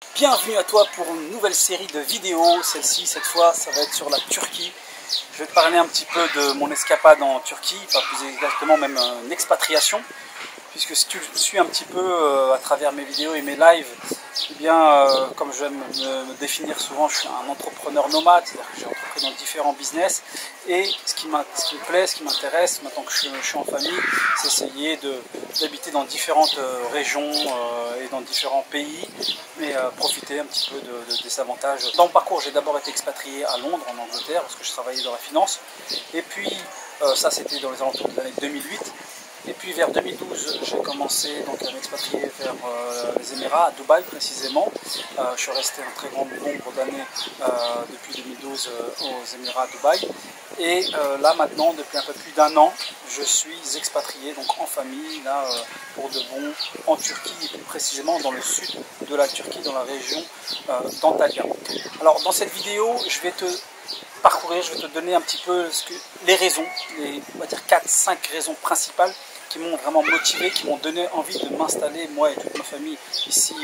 Bienvenue à toi pour une nouvelle série de vidéos. Celle-ci, cette fois, ça va être sur la Turquie. Je vais te parler un petit peu de mon escapade en Turquie, enfin plus exactement même une expatriation. Puisque si tu suis un petit peu à travers mes vidéos et mes lives, eh bien, comme je vais me définir souvent, je suis un entrepreneur nomade, c'est-à-dire que j'ai entrepris dans différents business. Et ce qui me plaît, ce qui m'intéresse, maintenant que je suis en famille, c'est essayer d'habiter dans différentes régions et dans différents pays, et profiter un petit peu des avantages. Dans mon parcours, j'ai d'abord été expatrié à Londres, en Angleterre, parce que je travaillais dans la finance. Et puis, ça c'était dans les alentours de l'année 2008. Et puis vers 2012, j'ai commencé donc, à m'expatrier vers les Émirats, à Dubaï précisément. Je suis resté un très grand nombre d'années depuis 2012 aux Émirats, à Dubaï. Et là maintenant, depuis un peu plus d'un an, je suis expatrié donc en famille, là pour de bon, en Turquie et plus précisément dans le sud de la Turquie, dans la région d'Antalya. Alors dans cette vidéo, je vais te parcourir, je vais te donner un petit peu les raisons, on va dire 4-5 raisons principales qui m'ont vraiment motivé, qui m'ont donné envie de m'installer, moi et toute ma famille, ici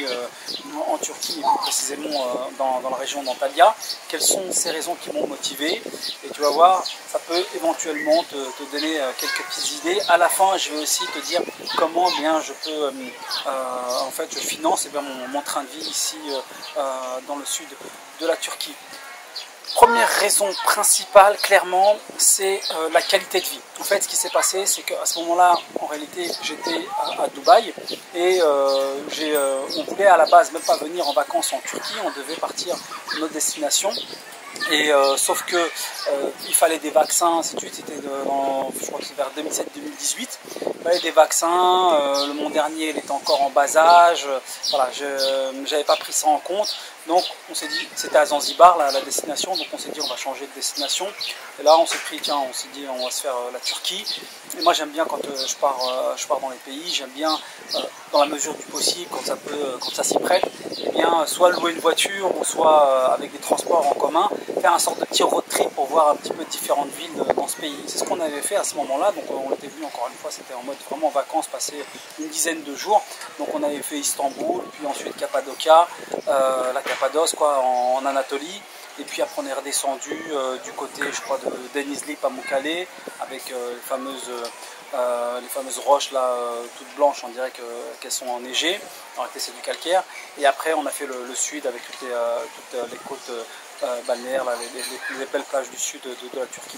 en Turquie, et plus précisément dans la région d'Antalya. Quelles sont ces raisons qui m'ont motivé? Et tu vas voir, ça peut éventuellement te donner quelques petites idées. À la fin, je vais aussi te dire comment bien je peux, en fait, je finance mon train de vie ici dans le sud de la Turquie. Première raison principale, clairement, c'est la qualité de vie. En fait, ce qui s'est passé, c'est qu'à ce moment-là, en réalité, j'étais à Dubaï et on voulait à la base même pas venir en vacances en Turquie, on devait partir à notre destination. Et sauf que il fallait des vaccins, ainsi de suite. C'était je crois que c'est vers 2007-2018. Il fallait des vaccins. Le mon dernier, il était encore en bas âge. Voilà, j'avais pas pris ça en compte. Donc on s'est dit, c'était à Zanzibar la destination. Donc on s'est dit, on va changer de destination. Et là on s'est pris, tiens, on s'est dit, on va se faire la Turquie. Et moi j'aime bien quand je pars dans les pays. J'aime bien dans la mesure du possible, quand ça s'y prête, eh bien soit louer une voiture ou soit avec des transports en commun, faire un sorte de petit road trip pour voir un petit peu différentes villes dans ce pays. C'est ce qu'on avait fait à ce moment-là. Donc on était venu encore une fois, c'était en mode vraiment vacances, passer une dizaine de jours. Donc on avait fait Istanbul, puis ensuite Cappadocia, la Cappadoce quoi, en Anatolie. Et puis après on est redescendu du côté, je crois, de Denizli, Pamukkale, avec les fameuses roches là, toutes blanches, on dirait qu'elles sont enneigées. En réalité c'est du calcaire. Et après on a fait le sud avec toutes les côtes balnéaires, là, les belles plages du sud de la Turquie.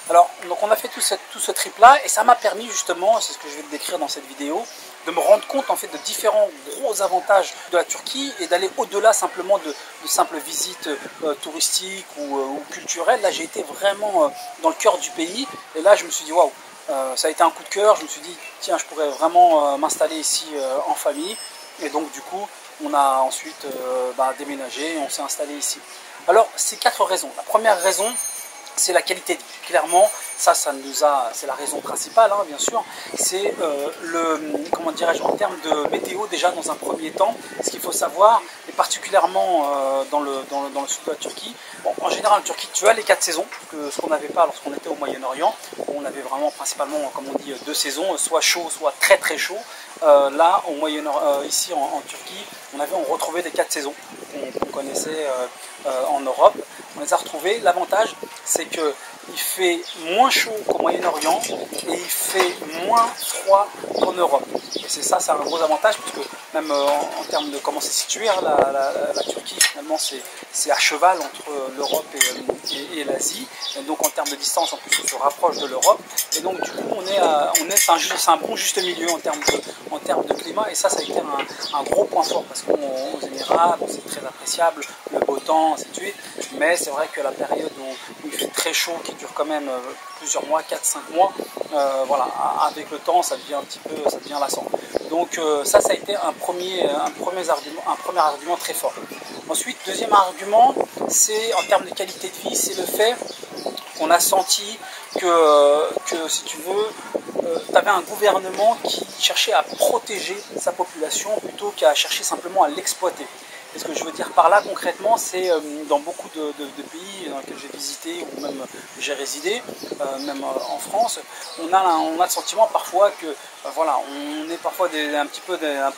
Alors donc on a fait tout ce trip là et ça m'a permis justement, c'est ce que je vais te décrire dans cette vidéo, de me rendre compte en fait de différents gros avantages de la Turquie et d'aller au-delà simplement de simples visites touristiques ou culturelles. Là j'ai été vraiment dans le cœur du pays et là je me suis dit waouh, ça a été un coup de cœur. Je me suis dit tiens, je pourrais vraiment m'installer ici en famille. Et donc du coup on a ensuite déménagé et on s'est installé ici. Alors c'est 4 raisons. La première raison, c'est la qualité de vie. Clairement, c'est la raison principale, hein, bien sûr. C'est comment dirais-je, en termes de météo, déjà dans un premier temps, ce qu'il faut savoir, et particulièrement dans le sud de la Turquie. Bon, en général, en Turquie, tu as les 4 saisons, ce qu'on n'avait pas lorsqu'on était au Moyen-Orient. On avait vraiment principalement, comme on dit, 2 saisons, soit chaud, soit très très chaud. Là, ici en Turquie, on retrouvait les 4 saisons qu'on connaissait en Europe. On les a retrouvées. L'avantage, c'est que il fait moins chaud qu'au Moyen-Orient et il fait moins froid qu'en Europe. Et c'est un gros avantage, puisque même en termes de comment c'est situé, hein, la Turquie, finalement, c'est à cheval entre l'Europe et l'Asie. Et donc en termes de distance, en plus, on se rapproche de l'Europe. Et donc du coup, c'est un bon juste milieu en termes de climat. Et ça a été un gros point fort, parce qu'aux Émirats, c'est très appréciable, le beau temps, ainsi de suite. Mais c'est vrai que la période où il fait très chaud, qui dure quand même plusieurs mois, 4-5 mois, voilà, avec le temps, ça devient lassant. Donc ça a été un premier argument très fort. Ensuite, deuxième argument, c'est en termes de qualité de vie, c'est le fait qu'on a senti que si tu veux, tu avais un gouvernement qui cherchait à protéger sa population plutôt qu'à chercher simplement à l'exploiter. Et ce que je veux dire par là concrètement, c'est dans beaucoup de pays dans lesquels j'ai visité ou même j'ai résidé, même en France, on a le sentiment parfois que voilà, on est parfois un petit peu un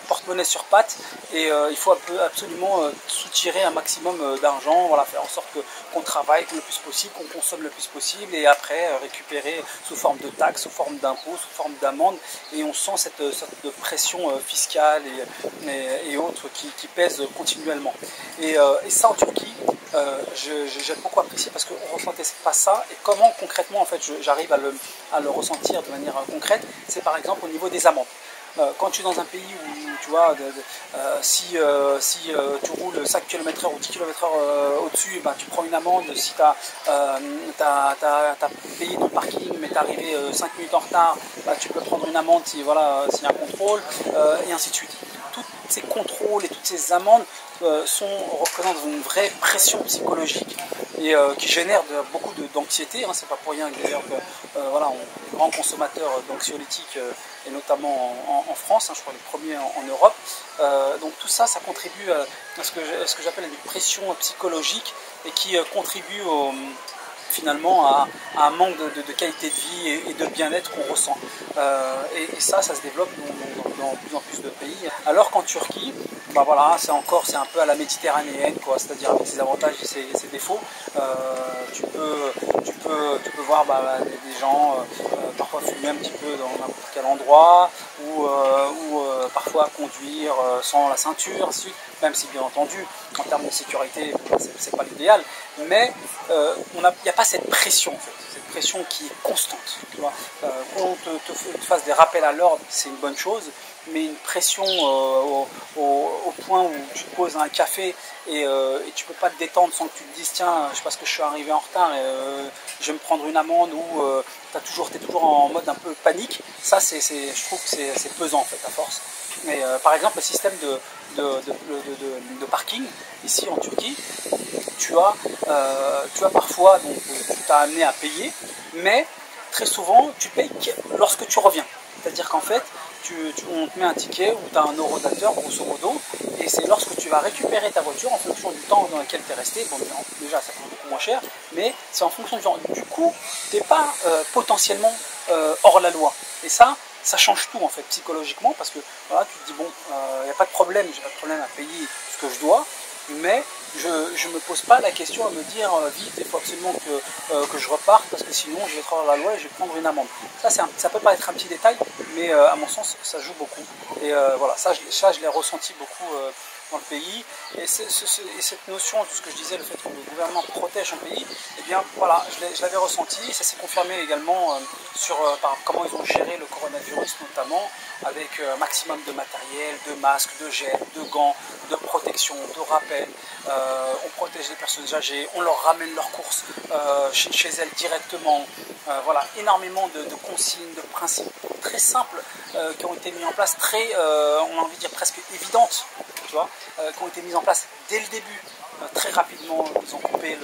porte-monnaie sur pattes et il faut absolument soutirer un maximum d'argent, voilà, faire en sorte qu'on travaille le plus possible, qu'on consomme le plus possible et après récupérer sous forme de taxes, sous forme d'impôts, sous forme d'amendes, et on sent cette sorte de pression fiscale et autres qui pèsent continuellement. Et ça en Turquie, j'ai beaucoup apprécié parce qu'on ne ressentait pas ça. Et comment concrètement en fait j'arrive à le ressentir de manière concrète, c'est par exemple au niveau des amendes. Quand tu es dans un pays où tu vois, si tu roules 5 km/h ou 10 km/h au-dessus, ben, tu prends une amende. Si tu as payé ton parking mais tu es arrivé 5 minutes en retard, ben, tu peux prendre une amende si, voilà, s'il y a un contrôle, et ainsi de suite. Tous ces contrôles et toutes ces amendes représentent une vraie pression psychologique et qui génère beaucoup d'anxiété. C'est pas pour rien d'ailleurs que voilà, on est grand consommateur d'anxiolytiques et notamment en France, je crois les premiers en Europe. Donc tout ça, ça contribue à ce que j'appelle une pression psychologique et qui contribue finalement à un manque de qualité de vie et de bien-être qu'on ressent. Et ça se développe dans plus en plus de pays. Alors qu'en Turquie, bah voilà, c'est un peu à la méditerranéenne, quoi, c'est-à-dire avec ses avantages et ses défauts. Tu peux voir des gens parfois fumer un petit peu dans n'importe quel endroit ou parfois conduire sans la ceinture, même si bien entendu en termes de sécurité c'est pas l'idéal, mais il n'y a pas cette pression en fait, cette pression qui est constante, tu vois. Qu'on te fasse des rappels à l'ordre, c'est une bonne chose, mais une pression au point où tu te poses un café et tu peux pas te détendre sans que tu te dises tiens, je sais pas, parce que je suis arrivé en retard et je vais me prendre une amende, ou t'es toujours en mode un peu panique. Ça je trouve que c'est pesant en fait à force. Mais par exemple le système de parking ici en Turquie, tu as parfois, donc tu t'as amené à payer, mais très souvent tu payes lorsque tu reviens. C'est-à-dire qu'en fait, on te met un ticket où tu as un eurodateur, grosso modo, et c'est lorsque tu vas récupérer ta voiture en fonction du temps dans lequel tu es resté. Bon, déjà, ça coûte beaucoup moins cher, mais c'est en fonction du temps. Du coup, tu n'es pas potentiellement hors la loi. Et ça change tout en fait psychologiquement, parce que voilà, tu te dis bon, il n'y a pas de problème, j'ai pas de problème à payer ce que je dois, mais je ne me pose pas la question à me dire vite, il faut absolument que je reparte parce que sinon je vais être hors la loi et je vais prendre une amende. Ça peut pas être un petit détail, mais à mon sens ça joue beaucoup. Et voilà, ça je l'ai ressenti beaucoup dans le pays. Et cette notion de ce que je disais, le fait que le gouvernement protège un pays, eh bien voilà, je l'avais ressenti. Ça s'est confirmé également par comment ils ont géré le coronavirus, notamment avec un maximum de matériel, de masques, de gel, de gants, de protection, de rappel. On protège les personnes âgées, on leur ramène leurs courses chez elles directement. Voilà, énormément de consignes, de principes très simples qui ont été mis en place, on a envie de dire presque évidentes, tu vois, qui ont été mises en place dès le début. Très rapidement, ils ont coupé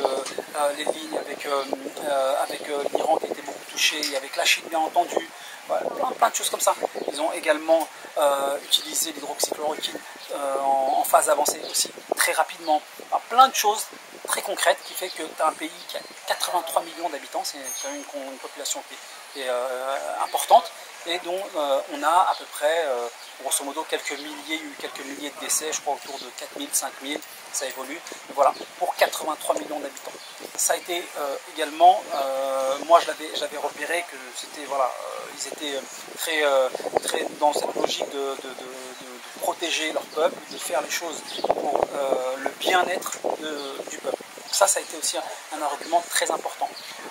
les lignes avec l'Iran qui a été beaucoup touché, et avec la Chine bien entendu. Voilà, plein de choses comme ça. Ils ont également utilisé l'hydroxychloroquine en phase avancée aussi, très rapidement. Alors, plein de choses très concrètes qui fait que tu as un pays qui a 83 millions d'habitants, c'est quand même une population qui est importante, et dont on a à peu près, grosso modo, quelques milliers de décès, je crois autour de 4000, 5000, ça évolue, mais voilà, pour 83 millions d'habitants. Ça a été également, moi je l'avais repéré que c'était, voilà, ils étaient très dans cette logique de protéger leur peuple, de faire les choses pour le bien-être du peuple. Donc ça a été aussi un argument très important.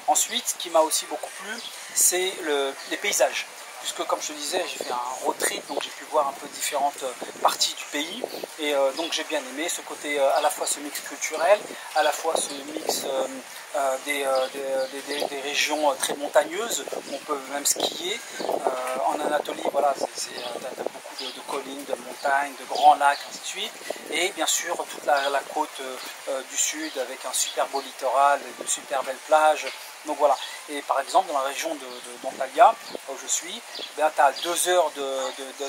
Ensuite, ce qui m'a aussi beaucoup plu, c'est les paysages. Puisque comme je te disais, j'ai fait un road trip, donc j'ai pu voir un peu différentes parties du pays, et donc j'ai bien aimé ce côté, à la fois ce mix culturel, à la fois ce mix des régions très montagneuses, où on peut même skier. En Anatolie, voilà, tu as beaucoup de collines, de montagnes, de grands lacs, ainsi de suite, et bien sûr toute la côte du sud avec un super beau littoral, de super belles plages. Donc voilà, et par exemple dans la région d'Antalya, où je suis, tu as 2 heures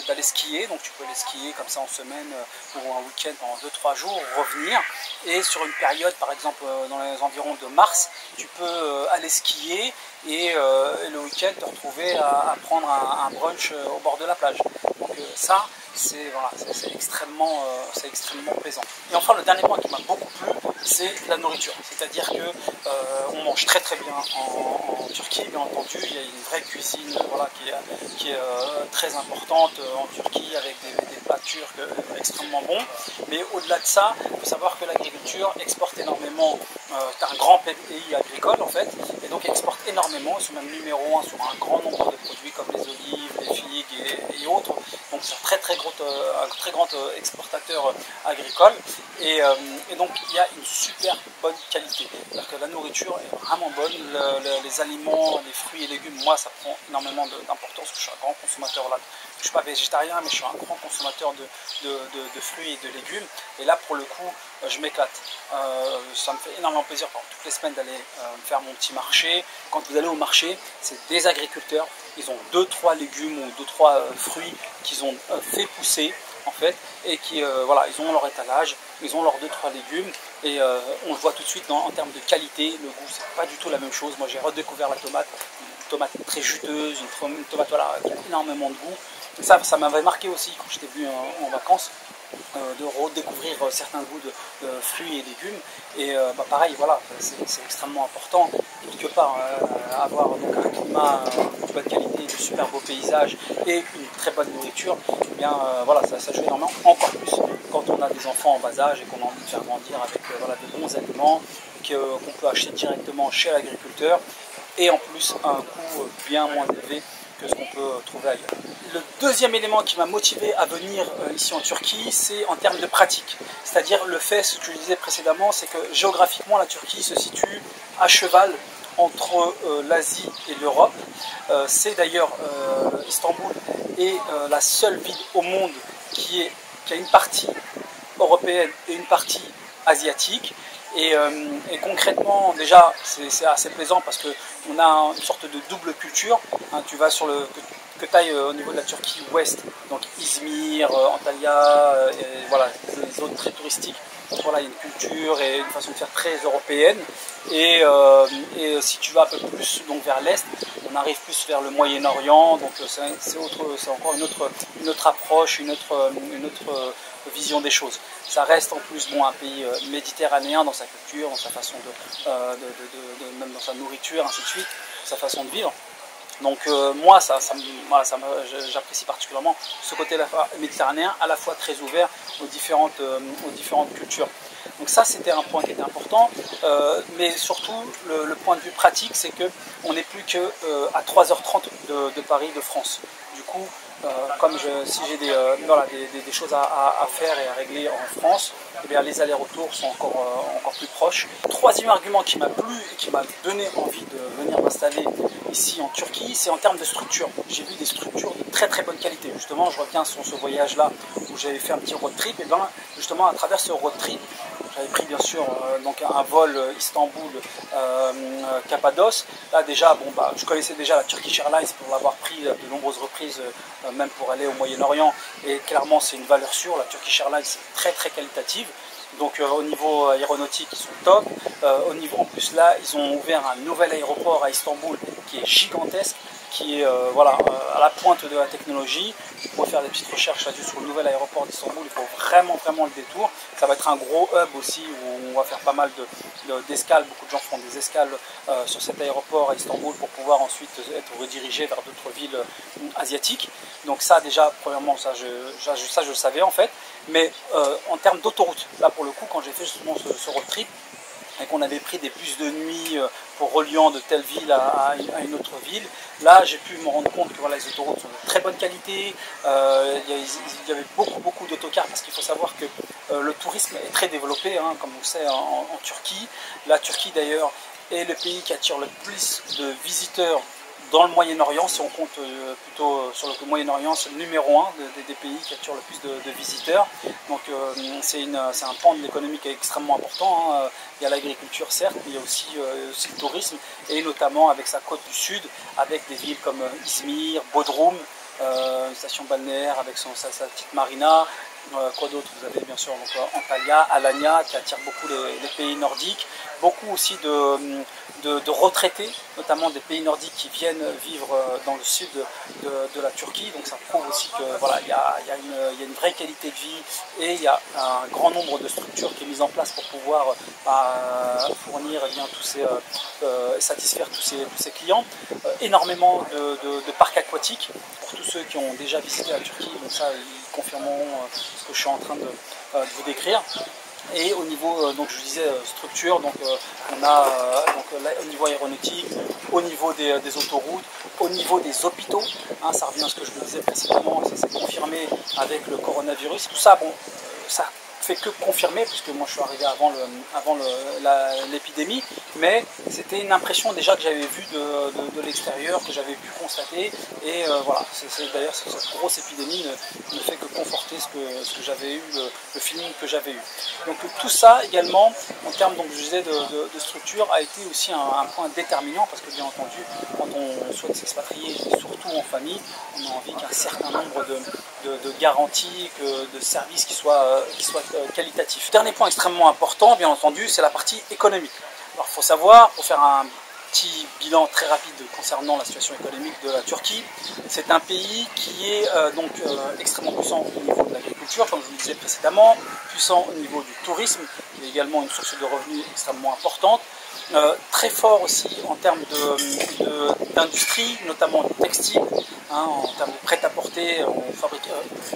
d'aller skier, donc tu peux aller skier comme ça en semaine ou un week-end pendant 2-3 jours, revenir, et sur une période par exemple dans les environs de mars, tu peux aller skier et le week-end te retrouver à prendre un brunch au bord de la plage. Donc ça, c'est voilà, extrêmement plaisant. Et enfin, le dernier point qui m'a beaucoup plu, c'est la nourriture. C'est-à-dire que on mange très très bien en Turquie, bien entendu. Il y a une vraie cuisine voilà, qui est très importante en Turquie, avec des plats turcs extrêmement bons. Mais au-delà de ça, il faut savoir que l'agriculture exporte énormément. C'est un grand pays agricole en fait, et donc exporte énormément. Ils sont même numéro 1 sur un grand nombre de produits comme les olives, les figues et autres. Donc c'est un très grand exportateur agricole, et donc il y a une super bonne qualité. C'est-à-dire que la nourriture est vraiment bonne, les aliments, les fruits et légumes, moi ça prend énormément d'importance, je suis un grand consommateur là. Je ne suis pas végétarien, mais je suis un grand consommateur de fruits et de légumes, et là pour le coup je m'éclate. Ça me fait énormément plaisir toutes les semaines d'aller faire mon petit marché. Quand vous allez au marché, c'est des agriculteurs, ils ont 2-3 légumes ou 2-3 fruits qu'ils ont fait pousser en fait, et qui voilà, ils ont leur étalage, ils ont leurs 2-3 légumes, et on le voit tout de suite en termes de qualité. Le goût, c'est pas du tout la même chose. Moi j'ai redécouvert la tomate, une tomate très juteuse, une tomate voilà, qui a énormément de goût. Ça m'avait marqué aussi quand j'étais venu en vacances, de redécouvrir certains goûts de fruits et légumes, et pareil, voilà, c'est extrêmement important quelque part, avoir donc un climat de bonne qualité, de super beaux paysages et une très bonne nourriture. Eh bien voilà, ça joue énormément, encore plus quand on a des enfants en bas âge et qu'on a envie de faire grandir avec voilà, de bons aliments qu'on peut acheter directement chez l'agriculteur, et en plus à un coût bien moins élevé que ce qu'on peut trouver ailleurs. Le deuxième élément qui m'a motivé à venir ici en Turquie, c'est en termes de pratique. C'est-à-dire le fait, ce que je disais précédemment, c'est que géographiquement la Turquie se situe à cheval entre l'Asie et l'Europe. C'est d'ailleurs Istanbul est la seule ville au monde qui a une partie européenne et une partie asiatique. Et concrètement, déjà, c'est assez plaisant parce qu'on a une sorte de double culture. Hein, tu vas sur que tu ailles au niveau de la Turquie ouest, donc Izmir, Antalya, et voilà, des zones très touristiques. Voilà, il y a une culture et une façon de faire très européenne. Et si tu vas un peu plus donc vers l'est, on arrive plus vers le Moyen-Orient. Donc c'est encore une autre approche, une autre vision des choses. Ça reste en plus un pays méditerranéen dans sa culture, dans sa façon même dans sa nourriture, ainsi de suite, sa façon de vivre. Donc moi, j'apprécie particulièrement ce côté méditerranéen, à la fois très ouvert aux différentes cultures. Donc ça, c'était un point qui était important, mais surtout le point de vue pratique, c'est qu'on n'est plus qu'à 3h30 de Paris, de France. Du coup, si j'ai des choses à faire et à régler en France, eh bien, les allers-retours sont encore plus proches. Troisième argument qui m'a plu et qui m'a donné envie de venir m'installer ici en Turquie, c'est en termes de structure. J'ai vu des structures de très très bonne qualité. Justement, je reviens sur ce voyage-là où j'avais fait un petit road trip, et bien justement à travers ce road trip, j'avais pris bien sûr donc un vol Istanbul-Cappadoce. Là déjà, je connaissais déjà la Turkish Airlines pour l'avoir pris de nombreuses reprises, même pour aller au Moyen-Orient. Et clairement, c'est une valeur sûre. La Turkish Airlines est très très qualitative. Donc au niveau aéronautique, ils sont top. En plus là, ils ont ouvert un nouvel aéroport à Istanbul qui est gigantesque, qui est à la pointe de la technologie. Vous pouvez faire des petites recherches là-dessus sur le nouvel aéroport d'Istanbul. Il faut vraiment le détour. Ça va être un gros hub aussi où on va faire pas mal d'escales. Beaucoup de gens font des escales sur cet aéroport à Istanbul pour pouvoir ensuite être redirigés vers d'autres villes asiatiques. Donc ça déjà, premièrement, ça je le savais en fait. Mais en termes d'autoroute, là pour le coup, quand j'ai fait justement ce road trip, et qu'on avait pris des bus de nuit pour reliant de telle ville à une autre ville, là j'ai pu me rendre compte que voilà, les autoroutes sont de très bonne qualité. Il y avait beaucoup d'autocars, parce qu'il faut savoir que le tourisme est très développé, hein, comme on le sait en Turquie. La Turquie d'ailleurs est le pays qui attire le plus de visiteurs dans le Moyen-Orient, si on compte plutôt sur le Moyen-Orient, c'est le numéro 1 des pays qui attirent le plus de visiteurs. Donc c'est un pan de l'économie qui est extrêmement important, hein. Il y a l'agriculture certes, mais il y a aussi le tourisme, et notamment avec sa côte du sud, avec des villes comme Izmir, Bodrum, une station balnéaire avec sa petite marina. Quoi d'autre? Vous avez bien sûr donc, Antalya, Alanya qui attire beaucoup les pays nordiques, beaucoup aussi de retraités, notamment des pays nordiques qui viennent vivre dans le sud de la Turquie. Donc ça prouve aussi que voilà, il y a une vraie qualité de vie, et il y a un grand nombre de structures qui est mise en place pour pouvoir fournir satisfaire tous ces clients. Énormément de parcs aquatiques pour tous ceux qui ont déjà visité la Turquie, donc ça ils confirmeront ce que je suis en train de vous décrire. Et au niveau, donc je disais structure, donc on a au niveau aéronautique, au niveau des autoroutes, au niveau des hôpitaux, hein, ça revient à ce que je vous disais précédemment, ça s'est confirmé avec le coronavirus. Tout ça, bon, ça fait que confirmer, puisque moi je suis arrivé avant l'épidémie, mais c'était une impression déjà que j'avais vue de l'extérieur, que j'avais pu constater, et voilà, d'ailleurs cette grosse épidémie ne fait que conforter ce que j'avais eu, le feeling que j'avais eu. Donc tout ça également, en termes donc, je disais, de structure, a été aussi un point déterminant, parce que bien entendu, quand on souhaite s'expatrier, surtout en famille, on a envie qu'un certain nombre de garanties, de services qui soient qualitatifs. Dernier point extrêmement important, bien entendu, c'est la partie économique. Alors il faut savoir, pour faire un petit bilan très rapide concernant la situation économique de la Turquie, c'est un pays qui est extrêmement puissant au niveau de l'agriculture, comme je vous le disais précédemment, puissant au niveau du tourisme, qui est également une source de revenus extrêmement importante, très fort aussi en termes d'industrie, notamment textile, hein, en termes de prêt-à-porter, on fabrique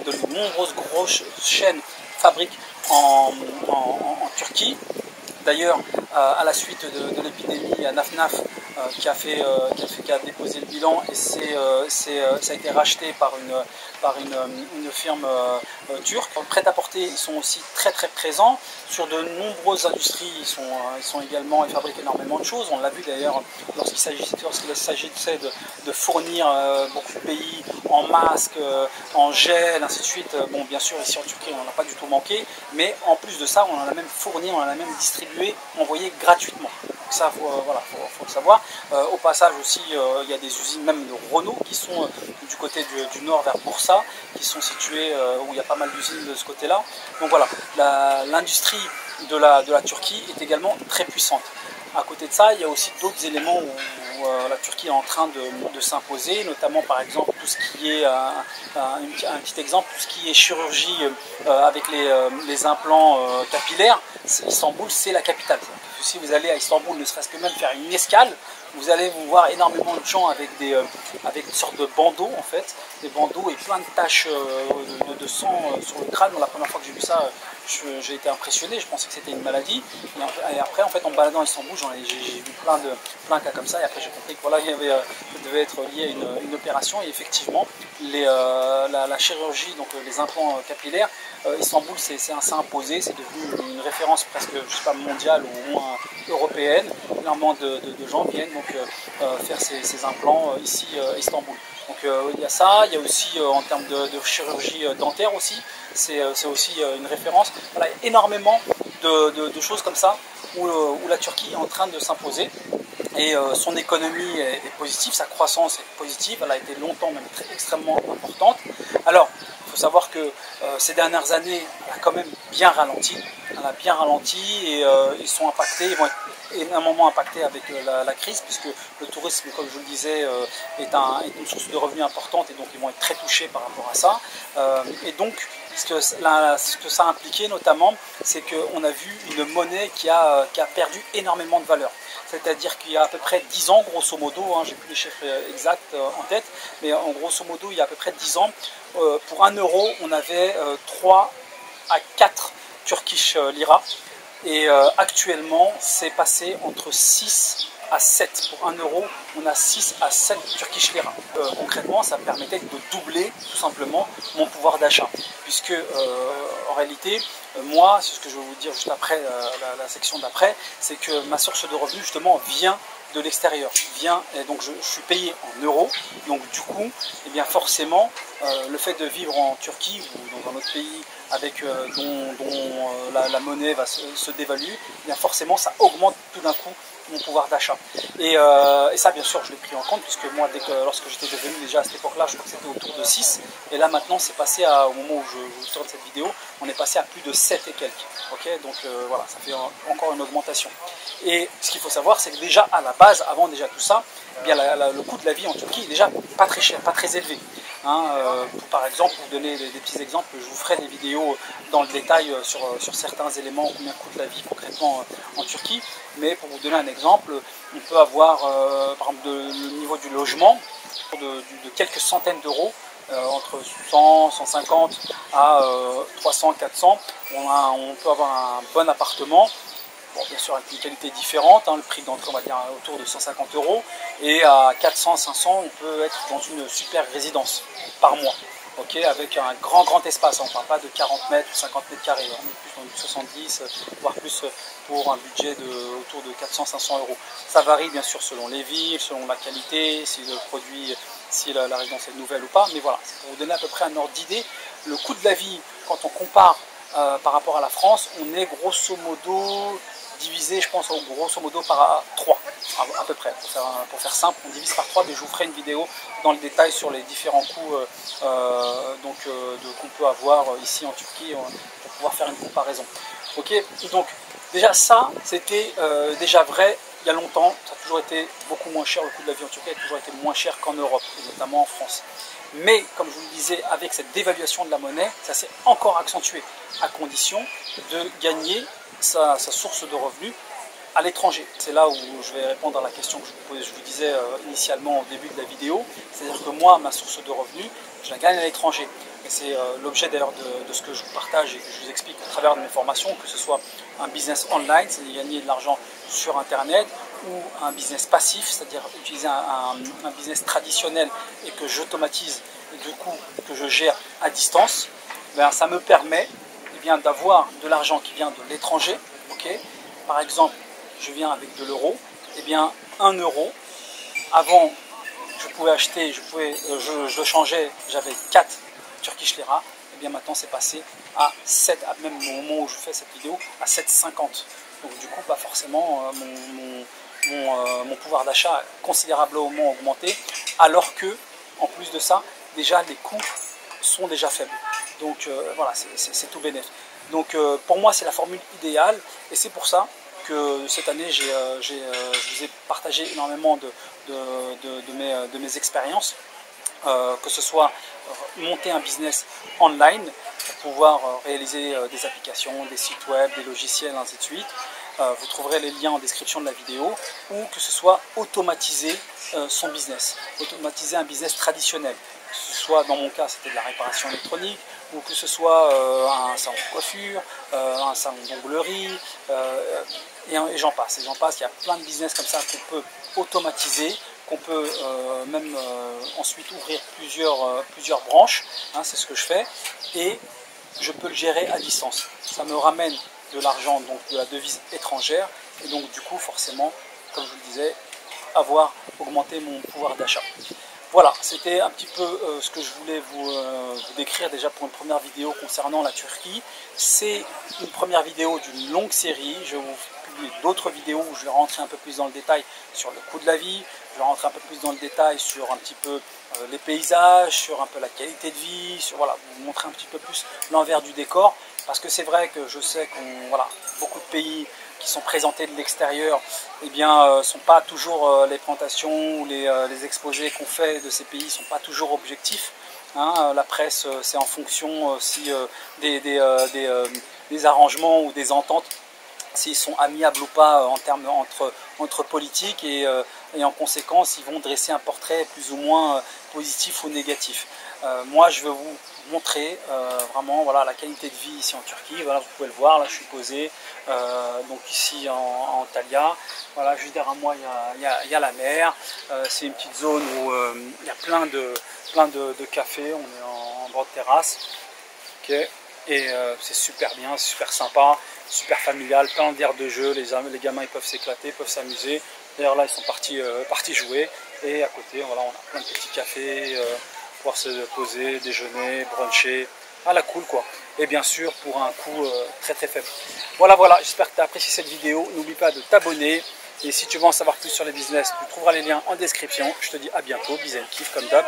de nombreuses grosses chaînes fabriquent en Turquie. D'ailleurs, à la suite de l'épidémie, Naf qui a déposé le bilan, et ça a été racheté par une firme turque. En prêt-à-porter, ils sont aussi très présents. Sur de nombreuses industries, ils fabriquent énormément de choses. On l'a vu d'ailleurs lorsqu'il s'agissait de fournir beaucoup de pays en masques, en gel, ainsi de suite. Bon, bien sûr, ici en Turquie, on n'en a pas du tout manqué, mais en plus de ça, on en a même fourni, on en a même distribué, envoyé gratuitement. Donc ça, faut le savoir. Au passage aussi, il y a des usines même de Renault qui sont du côté du nord vers Bursa, qui sont situées où il y a pas mal d'usines de ce côté-là. Donc voilà, l'industrie de la Turquie est également très puissante. À côté de ça, il y a aussi d'autres éléments où la Turquie est en train de s'imposer, notamment par exemple tout ce qui est, un petit exemple, tout ce qui est chirurgie avec les implants capillaires. Istanbul, c'est la capitale. Si vous allez à Istanbul, ne serait-ce que même faire une escale, vous allez vous voir énormément de gens avec une sorte de bandeaux en fait, des bandeaux et plein de taches de sang sur le crâne. La première fois que j'ai vu ça, j'ai été impressionné, je pensais que c'était une maladie. Et après, en fait, en me baladant à Istanbul, j'ai vu plein de cas comme ça. Et après, j'ai compris que voilà, ça devait être lié à une opération. Et effectivement, la chirurgie, donc les implants capillaires, Istanbul s'est imposé, c'est devenu une référence presque, je sais pas, mondiale ou au moins européenne. Énormément de gens viennent donc faire ces implants ici à Istanbul. Donc il y a ça, il y a aussi en termes de chirurgie dentaire aussi, c'est aussi une référence. Voilà, il y a énormément de choses comme ça où la Turquie est en train de s'imposer. Et son économie est positive, sa croissance est positive, elle a été longtemps même extrêmement importante. Alors, il faut savoir que ces dernières années, elle a quand même bien ralenti. Elle a bien ralenti et ils sont impactés, ils vont être énormément impactés avec la crise, puisque le tourisme, comme je vous le disais, est une source de revenus importante, et donc ils vont être très touchés par rapport à ça. Et donc, ce que ça a impliqué notamment, c'est qu'on a vu une monnaie qui a perdu énormément de valeur. C'est-à-dire qu'il y a à peu près 10 ans, grosso modo, hein, j'ai plus les chiffres exacts en tête, mais en grosso modo, il y a à peu près 10 ans, pour 1 euro, on avait 3 à 4 Turkish lira. Et actuellement, c'est passé entre 6 à 7. Pour 1 euro, on a 6 à 7 Turkish lira. Concrètement, ça me permettait de doubler tout simplement mon pouvoir d'achat. Puisque en réalité, moi, c'est ce que je vais vous dire juste après, la section d'après, c'est que ma source de revenus justement vient de l'extérieur vient, et donc je suis payé en euros, donc du coup, eh bien forcément, le fait de vivre en Turquie ou dans un autre pays avec, dont la monnaie va se dévalue, eh bien forcément ça augmente tout d'un coup mon pouvoir d'achat. Et ça, bien sûr, je l'ai pris en compte, puisque moi, lorsque j'étais devenu déjà à cette époque-là, je crois que c'était autour de 6, et là maintenant, c'est passé au moment où je tourne cette vidéo, on est passé à plus de 7 et quelques. Okay, donc voilà, ça fait encore une augmentation. Et ce qu'il faut savoir, c'est que déjà à la base, avant déjà tout ça, eh bien, le coût de la vie en Turquie est déjà pas très cher, pas très élevé. Hein, par exemple, pour vous donner des petits exemples, je vous ferai des vidéos dans le détail sur certains éléments, combien coûte la vie concrètement en Turquie. Mais pour vous donner un exemple, on peut avoir par exemple le niveau du logement de quelques centaines d'euros, entre 100, 150 à 300, 400. On peut avoir un bon appartement. Bon, bien sûr avec une qualité différente, hein, le prix d'entrée on va dire autour de 150 €, et à 400, 500 on peut être dans une super résidence par mois, okay, avec un grand espace, on ne parle pas de 40 mètres ou 50 mètres carrés, on est plus dans du 70, voire plus pour un budget autour de 400-500 €. Ça varie bien sûr selon les villes, selon la qualité, si le produit, si la résidence est nouvelle ou pas, mais voilà, c'est pour vous donner à peu près un ordre d'idée. Le coût de la vie, quand on compare par rapport à la France, on est grosso modo divisé, je pense, grosso modo par 3, à peu près. Pour faire simple, on divise par 3, mais je vous ferai une vidéo dans le détail sur les différents coûts qu'on peut avoir ici en Turquie pour pouvoir faire une comparaison. Ok, donc déjà ça, c'était déjà vrai il y a longtemps, ça a toujours été beaucoup moins cher, le coût de la vie en Turquie a toujours été moins cher qu'en Europe, et notamment en France. Mais, comme je vous le disais, avec cette dévaluation de la monnaie, ça s'est encore accentué, à condition de gagner sa source de revenus à l'étranger. C'est là où je vais répondre à la question que je vous disais initialement au début de la vidéo. C'est-à-dire que moi, ma source de revenus, je la gagne à l'étranger. Et c'est l'objet d'ailleurs de ce que je vous partage et que je vous explique à travers de mes formations, que ce soit un business online, c'est-à-dire gagner de l'argent sur Internet, ou un business passif, c'est-à-dire utiliser un business traditionnel et que j'automatise et du coup que je gère à distance. Ben, ça me permet d'avoir de l'argent qui vient de l'étranger. Okay, par exemple, je viens avec de l'euro, et bien 1 euro, avant je pouvais acheter, je le changeais, j'avais 4 Turkish Lira, et bien maintenant c'est passé à 7, même au moment où je fais cette vidéo, à 7,50. Donc du coup, forcément, mon pouvoir d'achat a considérablement augmenté, alors que, en plus de ça, déjà les coûts sont déjà faibles. Donc voilà, c'est tout bénef. Donc pour moi, c'est la formule idéale, et c'est pour ça que cette année, je vous ai partagé énormément de mes expériences, que ce soit monter un business online pour pouvoir réaliser des applications, des sites web, des logiciels, ainsi de suite. Vous trouverez les liens en description de la vidéo, ou que ce soit automatiser son business, automatiser un business traditionnel. Que ce soit, dans mon cas, c'était de la réparation électronique, ou que ce soit un salon de coiffure, un salon d'onglerie, et j'en passe. Et j'en passe, il y a plein de business comme ça qu'on peut automatiser, qu'on peut même ensuite ouvrir plusieurs branches, hein, c'est ce que je fais, et je peux le gérer à distance. Ça me ramène de l'argent, donc de la devise étrangère, et donc du coup forcément, comme je vous le disais, augmenté mon pouvoir d'achat. Voilà, c'était un petit peu ce que je voulais vous décrire déjà pour une première vidéo concernant la Turquie. C'est une première vidéo d'une longue série. Je vais vous publier d'autres vidéos où je vais rentrer un peu plus dans le détail sur le coût de la vie. Je vais rentrer un peu plus dans le détail sur un petit peu les paysages, sur un peu la qualité de vie, sur voilà, vous montrer un petit peu plus l'envers du décor. Parce que c'est vrai que je sais beaucoup de pays qui sont présentés de l'extérieur, eh bien, sont pas toujours les présentations ou les exposés qu'on fait de ces pays sont pas toujours objectifs. Hein, la presse, c'est en fonction aussi des arrangements ou des ententes, s'ils sont amiables ou pas en termes entre politiques, et en conséquence, ils vont dresser un portrait plus ou moins positif ou négatif. Moi, je veux vous montrer vraiment la qualité de vie ici en Turquie. Voilà, vous pouvez le voir, là je suis posé donc ici en Antalya. Voilà, juste derrière moi il y a la mer. C'est une petite zone où il y a plein de cafés. On est en bord de terrasse. Okay. Et c'est super bien, c'est super sympa, super familial, plein d'air de jeu, les gamins ils peuvent s'éclater, peuvent s'amuser. D'ailleurs là ils sont partis jouer. Et à côté voilà, on a plein de petits cafés, pouvoir se poser, déjeuner, bruncher, à la cool quoi. Et bien sûr pour un coût très très faible. Voilà, j'espère que tu as apprécié cette vidéo. N'oublie pas de t'abonner. Et si tu veux en savoir plus sur les business, tu trouveras les liens en description. Je te dis à bientôt, bisous, kiff comme d'hab.